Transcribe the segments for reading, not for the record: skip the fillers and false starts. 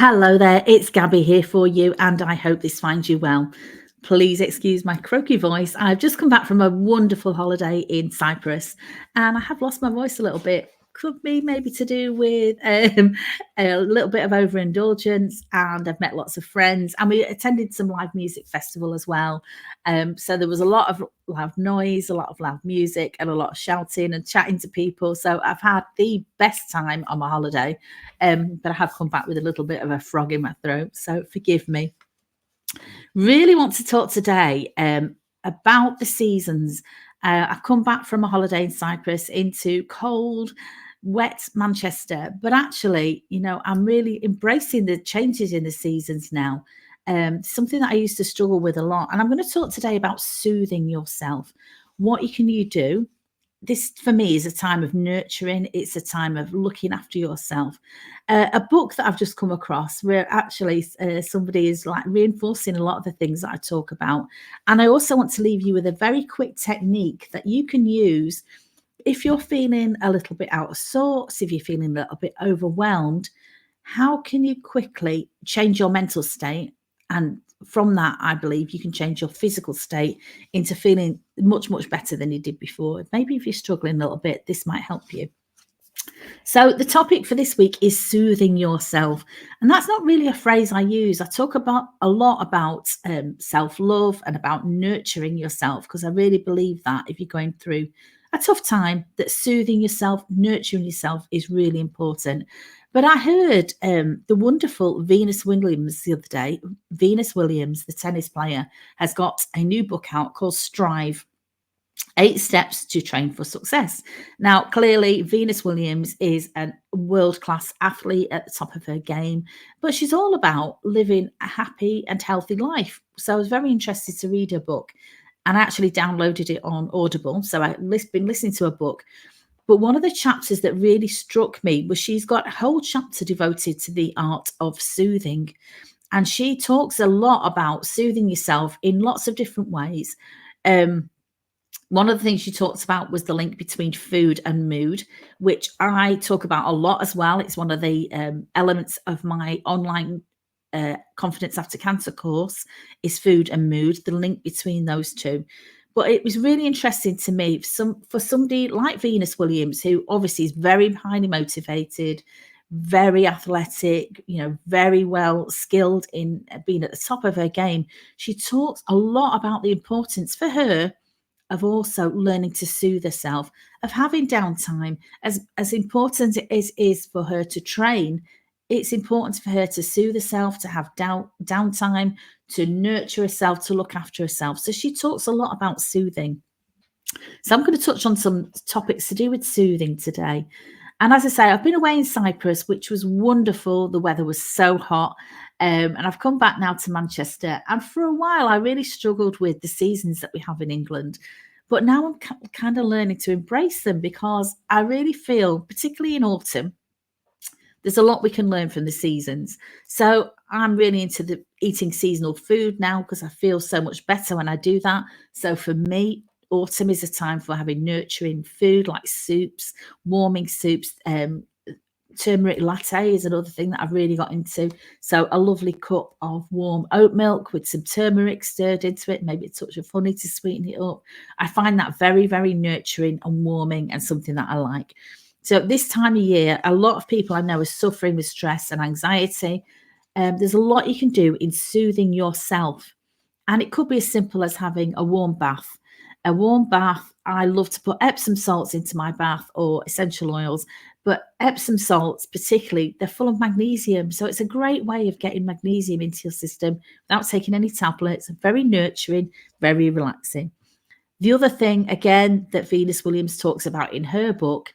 Hello there, it's Gabby here for you, and I hope this finds you well. Please excuse my croaky voice. I've just come back from a wonderful holiday in Cyprus, and I have lost my voice a little bit. Could be maybe to do with a little bit of overindulgence, and I've met lots of friends, and we attended some live music festival as well. So there was a lot of loud noise, a lot of loud music, and a lot of shouting and chatting to people. So I've had the best time on my holiday, but I have come back with a little bit of a frog in my throat, so forgive me. Really want to talk today about the seasons. I've come back from a holiday in Cyprus into cold, wet Manchester, but actually, I'm really embracing the changes in the seasons now. Something that I used to struggle with a lot. And I'm going to talk today about soothing yourself. What can you do? This for me is a time of nurturing. It's a time of looking after yourself. A book that I've just come across where actually somebody is like reinforcing a lot of the things that I talk about. And I also want to leave you with a very quick technique that you can use if you're feeling a little bit out of sorts, if you're feeling a little bit overwhelmed. How can you quickly change your mental state? And from that, I believe you can change your physical state into feeling much, much better than you did before. Maybe if you're struggling a little bit, this might help you. So the topic for this week is soothing yourself. And that's not really a phrase I use. I talk about a lot about self-love and about nurturing yourself, because I really believe that if you're going through a tough time, that soothing yourself, nurturing yourself is really important. But I heard the wonderful Venus Williams the other day. Venus Williams, the tennis player, has got a new book out called Strive: 8 Steps to Train for Success. Now, clearly, Venus Williams is a world-class athlete at the top of her game, but she's all about living a happy and healthy life. So I was very interested to read her book, and I actually downloaded it on Audible. So I've been listening to her book. But one of the chapters that really struck me was she's got a whole chapter devoted to the art of soothing. And she talks a lot about soothing yourself in lots of different ways. One of the things she talks about was the link between food and mood, which I talk about a lot as well. It's one of the elements of my online Confidence After Cancer course is food and mood, the link between those two. But it was really interesting to me for somebody like Venus Williams, who obviously is very highly motivated, very athletic, very well skilled in being at the top of her game. She talks a lot about the importance for her of also learning to soothe herself, of having downtime. As important as it is for her to train, it's important for her to soothe herself, to have downtime, to nurture herself, to look after herself. So she talks a lot about soothing. So I'm going to touch on some topics to do with soothing today. And as I say, I've been away in Cyprus, which was wonderful. The weather was so hot. And I've come back now to Manchester. And for a while, I really struggled with the seasons that we have in England. But now I'm kind of learning to embrace them, because I really feel, particularly in autumn, there's a lot we can learn from the seasons. So I'm really into the eating seasonal food now, because I feel so much better when I do that. So for me, autumn is a time for having nurturing food like soups, warming soups. Turmeric latte is another thing that I've really got into. So a lovely cup of warm oat milk with some turmeric stirred into it, maybe a touch of honey to sweeten it up. I find that very, very nurturing and warming, and something that I like. So this time of year, a lot of people I know are suffering with stress and anxiety. There's a lot you can do in soothing yourself. And it could be as simple as having a warm bath. A warm bath, I love to put Epsom salts into my bath, or essential oils. But Epsom salts particularly, they're full of magnesium. So it's a great way of getting magnesium into your system without taking any tablets. Very nurturing, very relaxing. The other thing, again, that Venus Williams talks about in her book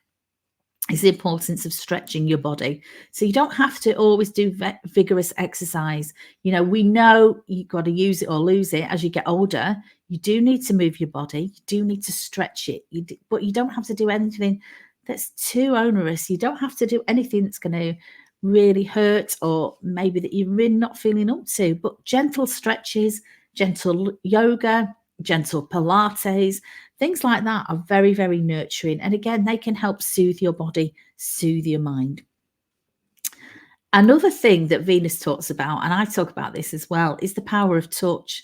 is the importance of stretching your body. So you don't have to always do vigorous exercise. We know you've got to use it or lose it as you get older. You do need to move your body. You do need to stretch it. But you don't have to do anything that's too onerous. You don't have to do anything that's going to really hurt, or maybe that you're really not feeling up to. But gentle stretches, gentle yoga, gentle Pilates, things like that are very, very nurturing. And again, they can help soothe your body, soothe your mind. Another thing that Venus talks about, and I talk about this as well, is the power of touch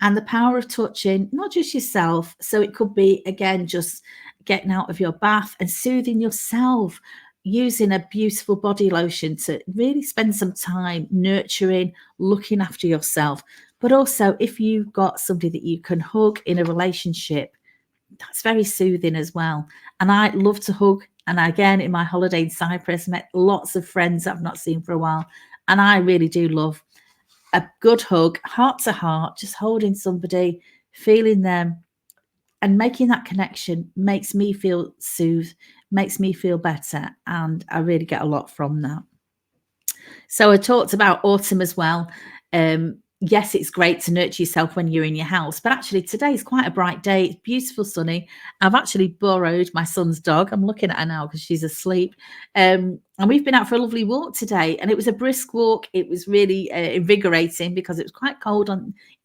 and the power of touching not just yourself. So it could be, again, just getting out of your bath and soothing yourself using a beautiful body lotion to really spend some time nurturing, looking after yourself. But also, if you've got somebody that you can hug in a relationship, that's very soothing as well. And I love to hug. And again, in my holiday in Cyprus, met lots of friends I've not seen for a while. And I really do love a good hug, heart to heart, just holding somebody, feeling them, and making that connection makes me feel soothed, makes me feel better. And I really get a lot from that. So I talked about autumn as well. Yes, it's great to nurture yourself when you're in your house, but actually today is quite a bright day. It's beautiful, sunny. I've actually borrowed my son's dog. I'm looking at her now because she's asleep. And we've been out for a lovely walk today, and it was a brisk walk. It was really invigorating because it was quite cold.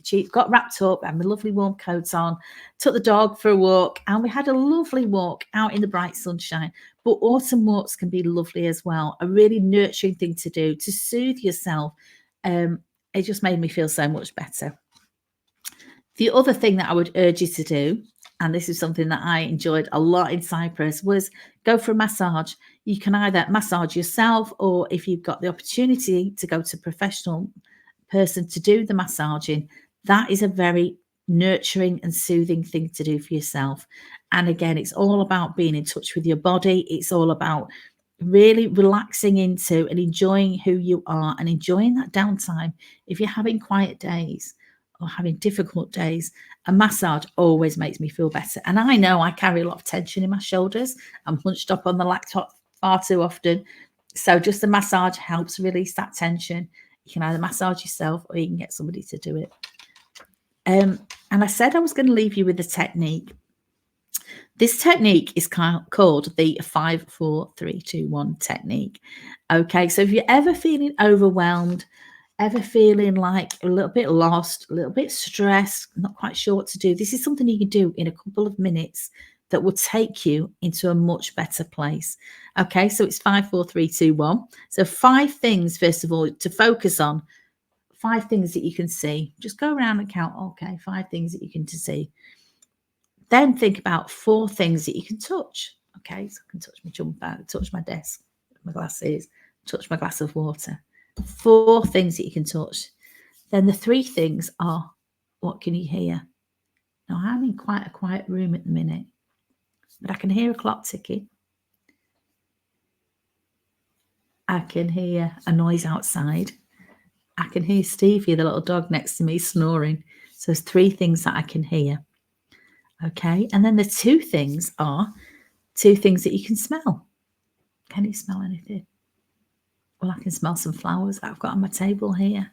She got wrapped up, and my lovely warm coats on, took the dog for a walk, and we had a lovely walk out in the bright sunshine. But autumn walks can be lovely as well, a really nurturing thing to do to soothe yourself. It just made me feel so much better. The other thing that I would urge you to do, and this is something that I enjoyed a lot in Cyprus, was go for a massage. You can either massage yourself, or if you've got the opportunity to go to a professional person to do the massaging, that is a very nurturing and soothing thing to do for yourself. And again, it's all about being in touch with your body. It's all about really relaxing into and enjoying who you are and enjoying that downtime. If you're having quiet days or having difficult days, a massage always makes me feel better. And I know I carry a lot of tension in my shoulders. I'm hunched up on the laptop far too often. So just a massage helps release that tension. You can either massage yourself or you can get somebody to do it. And I said I was going to leave you with a technique. This technique is called the 5, 4, 3, 2, 1 technique. Okay, so if you're ever feeling overwhelmed, ever feeling like a little bit lost, a little bit stressed, not quite sure what to do, this is something you can do in a couple of minutes that will take you into a much better place. Okay, so it's 5, 4, 3, 2, 1. So 5 things, first of all, to focus on. 5 things that you can see. Just go around and count, okay, 5 things that you can see. Then think about 4 things that you can touch. Okay, so I can touch my jumper, touch my desk, my glasses, touch my glass of water. 4 things that you can touch. Then the 3 things are, what can you hear? Now, I'm in quite a quiet room at the minute, but I can hear a clock ticking. I can hear a noise outside. I can hear Stevie, the little dog next to me, snoring. So there's 3 things that I can hear. Okay, and then the 2 things are 2 things that you can smell. Can you smell anything? Well, I can smell some flowers that I've got on my table here.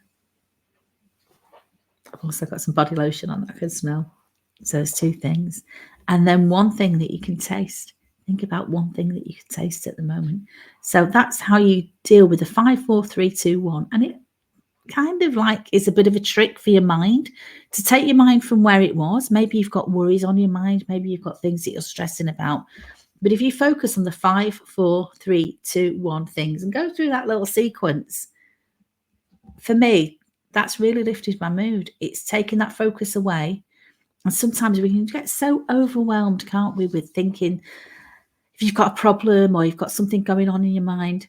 I've also got some body lotion on that I can smell. So there's 2 things. And then 1 thing that you can taste. Think about 1 thing that you can taste at the moment. So that's how you deal with the 5, 4, 3, 2, 1. And it kind of like is a bit of a trick for your mind to take your mind from where it was. Maybe you've got worries on your mind. Maybe you've got things that you're stressing about. But if you focus on the 5, 4, 3, 2, 1 things and go through that little sequence, for me, that's really lifted my mood. It's taken that focus away. And sometimes we can get so overwhelmed, can't we, with thinking if you've got a problem or you've got something going on in your mind.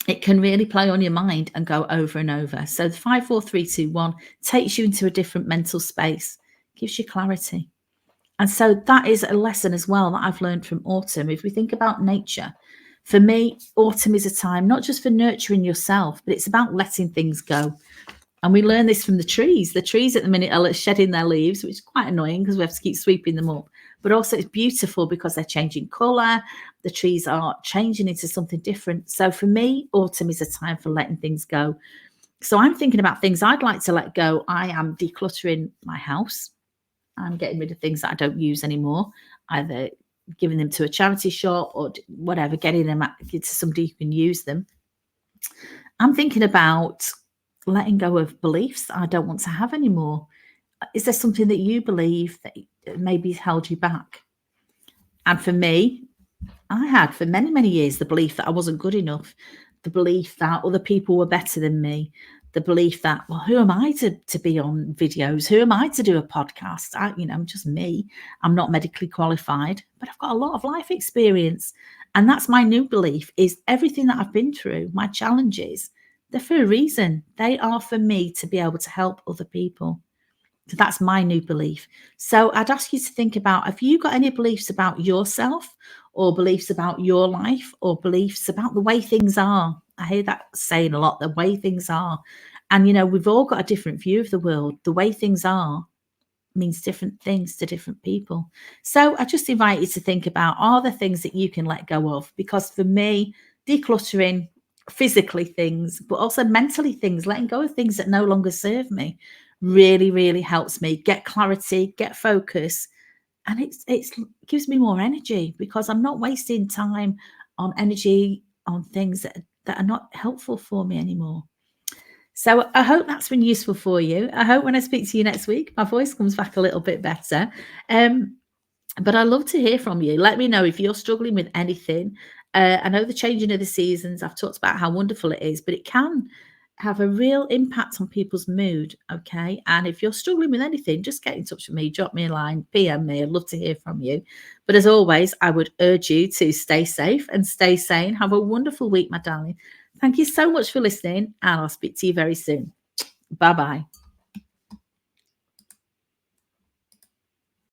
It can really play on your mind and go over and over. So the 5, 4, 3, 2, 1 takes you into a different mental space, gives you clarity. And so that is a lesson as well that I've learned from autumn. If we think about nature, for me, autumn is a time not just for nurturing yourself, but it's about letting things go. And we learn this from the trees. The trees at the minute are shedding their leaves, which is quite annoying because we have to keep sweeping them up. But also it's beautiful because they're changing colour. The trees are changing into something different. So for me, autumn is a time for letting things go. So I'm thinking about things I'd like to let go. I am decluttering my house. I'm getting rid of things that I don't use anymore, either giving them to a charity shop or whatever, getting them to somebody who can use them. I'm thinking about letting go of beliefs that I don't want to have anymore. Is there something that you believe that maybe held you back? And for me, I had for many, many years the belief that I wasn't good enough, the belief that other people were better than me, the belief that, well, who am I to be on videos? Who am I to do a podcast? I'm just me. I'm not medically qualified, but I've got a lot of life experience. And that's my new belief, is everything that I've been through, my challenges, they're for a reason. They are for me to be able to help other people. So that's my new belief. So I'd ask you to think about, have you got any beliefs about yourself, or beliefs about your life, or beliefs about the way things are? I hear that saying a lot, the way things are. And, we've all got a different view of the world. The way things are means different things to different people. So I just invite you to think about, are there things that you can let go of? Because for me, decluttering, physically things, but also mentally things, letting go of things that no longer serve me, really, really helps me get clarity, get focus. And it gives me more energy, because I'm not wasting time on energy on things that are not helpful for me anymore. So I hope that's been useful for you. I hope when I speak to you next week, my voice comes back a little bit better. But I love to hear from you. Let me know if you're struggling with anything. I know the changing of the seasons, I've talked about how wonderful it is, but it can have a real impact on people's mood. Okay. And if you're struggling with anything, just get in touch with me, drop me a line, PM me. I'd love to hear from you. But as always, I would urge you to stay safe and stay sane. Have a wonderful week, my darling. Thank you so much for listening, and I'll speak to you very soon. Bye-bye.